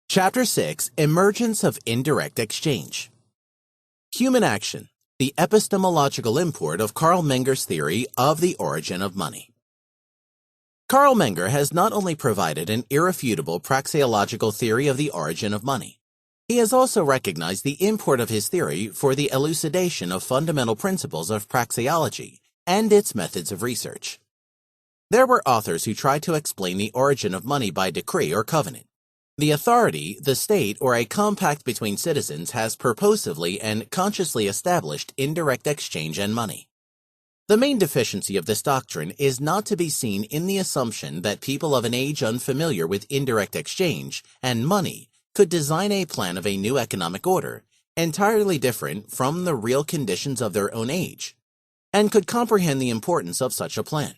Chapter 6, Emergence of Indirect Exchange. Human Action, the epistemological import of Carl Menger's theory of the origin of money. Carl Menger has not only provided an irrefutable praxeological theory of the origin of money, he has also recognized the import of his theory for the elucidation of fundamental principles of praxeology and its methods of research. There were authors who tried to explain the origin of money by decree or covenant. The authority, the state, or a compact between citizens has purposively and consciously established indirect exchange and money. The main deficiency of this doctrine is not to be seen in the assumption that people of an age unfamiliar with indirect exchange and money could design a plan of a new economic order entirely different from the real conditions of their own age, and could comprehend the importance of such a plan.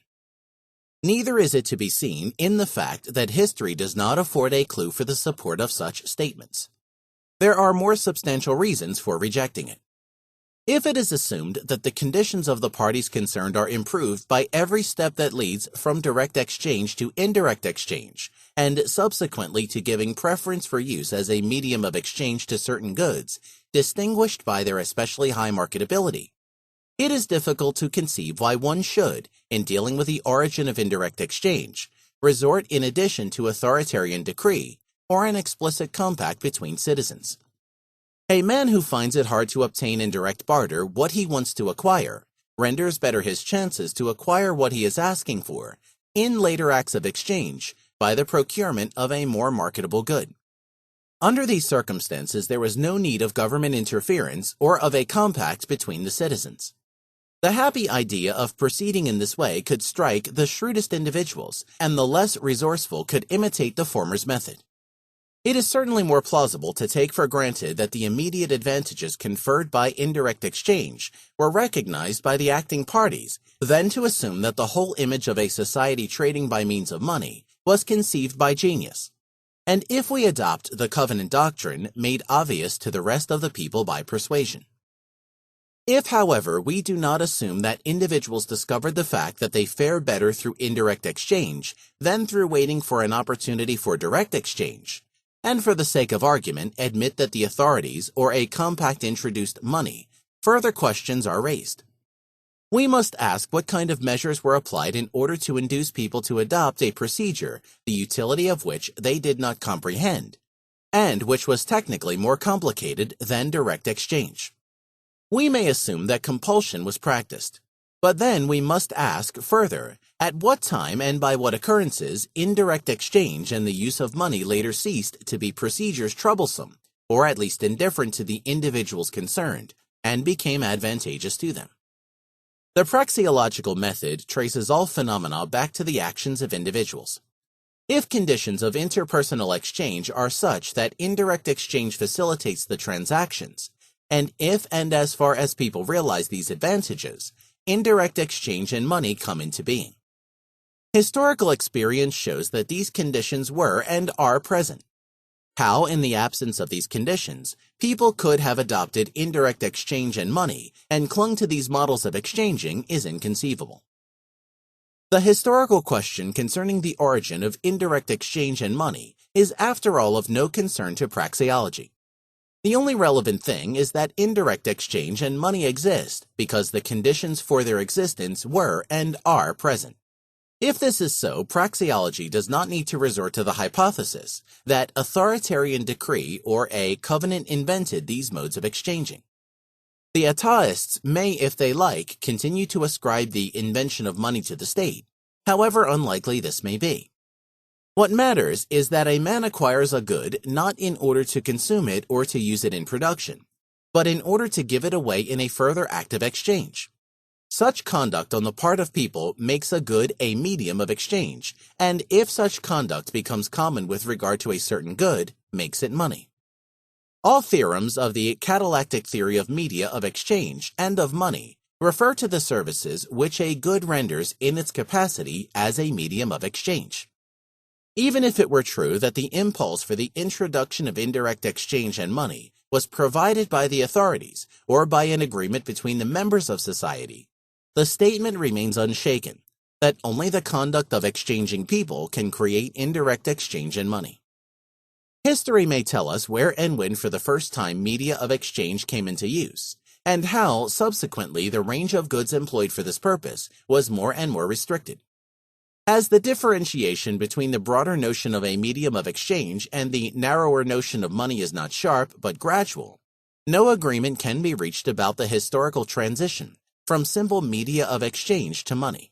Neither is it to be seen in the fact that history does not afford a clue for the support of such statements. There are more substantial reasons for rejecting it. If it is assumed that the conditions of the parties concerned are improved by every step that leads from direct exchange to indirect exchange, and subsequently to giving preference for use as a medium of exchange to certain goods, distinguished by their especially high marketability, it is difficult to conceive why one should, in dealing with the origin of indirect exchange, resort in addition to authoritarian decree or an explicit compact between citizens. A man who finds it hard to obtain in direct barter what he wants to acquire renders better his chances to acquire what he is asking for in later acts of exchange by the procurement of a more marketable good. Under these circumstances, there was no need of government interference or of a compact between the citizens. The happy idea of proceeding in this way could strike the shrewdest individuals, and the less resourceful could imitate the former's method. It is certainly more plausible to take for granted that the immediate advantages conferred by indirect exchange were recognized by the acting parties than to assume that the whole image of a society trading by means of money was conceived by genius, and if we adopt the covenant doctrine made obvious to the rest of the people by persuasion. If, however, we do not assume that individuals discovered the fact that they fare better through indirect exchange than through waiting for an opportunity for direct exchange, and for the sake of argument admit that the authorities or a compact introduced money, further questions are raised. We must ask what kind of measures were applied in order to induce people to adopt a procedure the utility of which they did not comprehend, and which was technically more complicated than direct exchange. We may assume that compulsion was practiced, but then we must ask further at what time and by what occurrences indirect exchange and the use of money later ceased to be procedures troublesome, or at least indifferent to the individuals concerned, and became advantageous to them. The praxeological method traces all phenomena back to the actions of individuals. If conditions of interpersonal exchange are such that indirect exchange facilitates the transactions, and if and as far as people realize these advantages, indirect exchange and money come into being. Historical experience shows that these conditions were and are present. How, in the absence of these conditions, people could have adopted indirect exchange and money and clung to these models of exchanging is inconceivable. The historical question concerning the origin of indirect exchange and money is after all of no concern to praxeology. The only relevant thing is that indirect exchange and money exist because the conditions for their existence were and are present. If this is so, praxeology does not need to resort to the hypothesis that authoritarian decree or a covenant invented these modes of exchanging. The ataists may, if they like, continue to ascribe the invention of money to the state, however unlikely this may be. What matters is that a man acquires a good not in order to consume it or to use it in production, but in order to give it away in a further act of exchange. Such conduct on the part of people makes a good a medium of exchange, and if such conduct becomes common with regard to a certain good, makes it money. All theorems of the catalactic theory of media of exchange and of money refer to the services which a good renders in its capacity as a medium of exchange. Even if it were true that the impulse for the introduction of indirect exchange and money was provided by the authorities or by an agreement between the members of society, the statement remains unshaken that only the conduct of exchanging people can create indirect exchange and money. History may tell us where and when for the first time media of exchange came into use, and how, subsequently, the range of goods employed for this purpose was more and more restricted. As the differentiation between the broader notion of a medium of exchange and the narrower notion of money is not sharp but gradual, no agreement can be reached about the historical transition from simple media of exchange to money.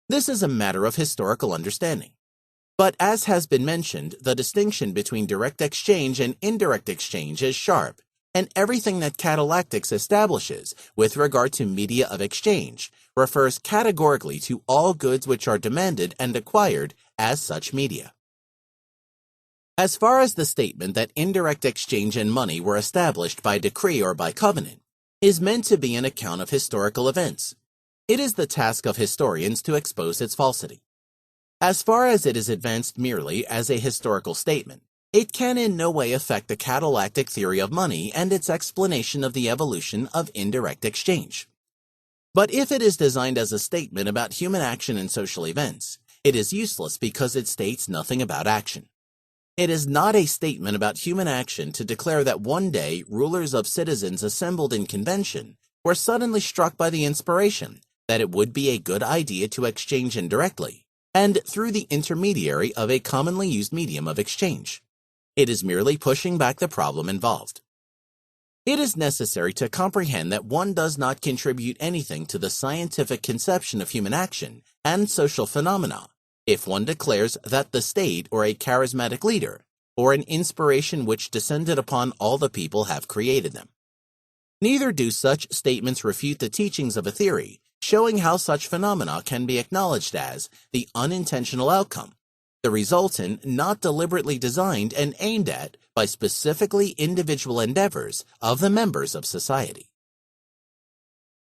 This is a matter of historical understanding. But as has been mentioned, the distinction between direct exchange and indirect exchange is sharp, and everything that catalactics establishes with regard to media of exchange refers categorically to all goods which are demanded and acquired as such media. As far as the statement that indirect exchange and money were established by decree or by covenant is meant to be an account of historical events, it is the task of historians to expose its falsity. As far as it is advanced merely as a historical statement, it can in no way affect the catalactic theory of money and its explanation of the evolution of indirect exchange. But if it is designed as a statement about human action and social events, it is useless because it states nothing about action. It is not a statement about human action to declare that one day rulers of citizens assembled in convention were suddenly struck by the inspiration that it would be a good idea to exchange indirectly and through the intermediary of a commonly used medium of exchange. It is merely pushing back the problem involved. It is necessary to comprehend that one does not contribute anything to the scientific conception of human action and social phenomena if one declares that the state or a charismatic leader or an inspiration which descended upon all the people have created them. Neither do such statements refute the teachings of a theory showing how such phenomena can be acknowledged as the unintentional outcome, the resultant not deliberately designed and aimed at by specifically individual endeavors of the members of society.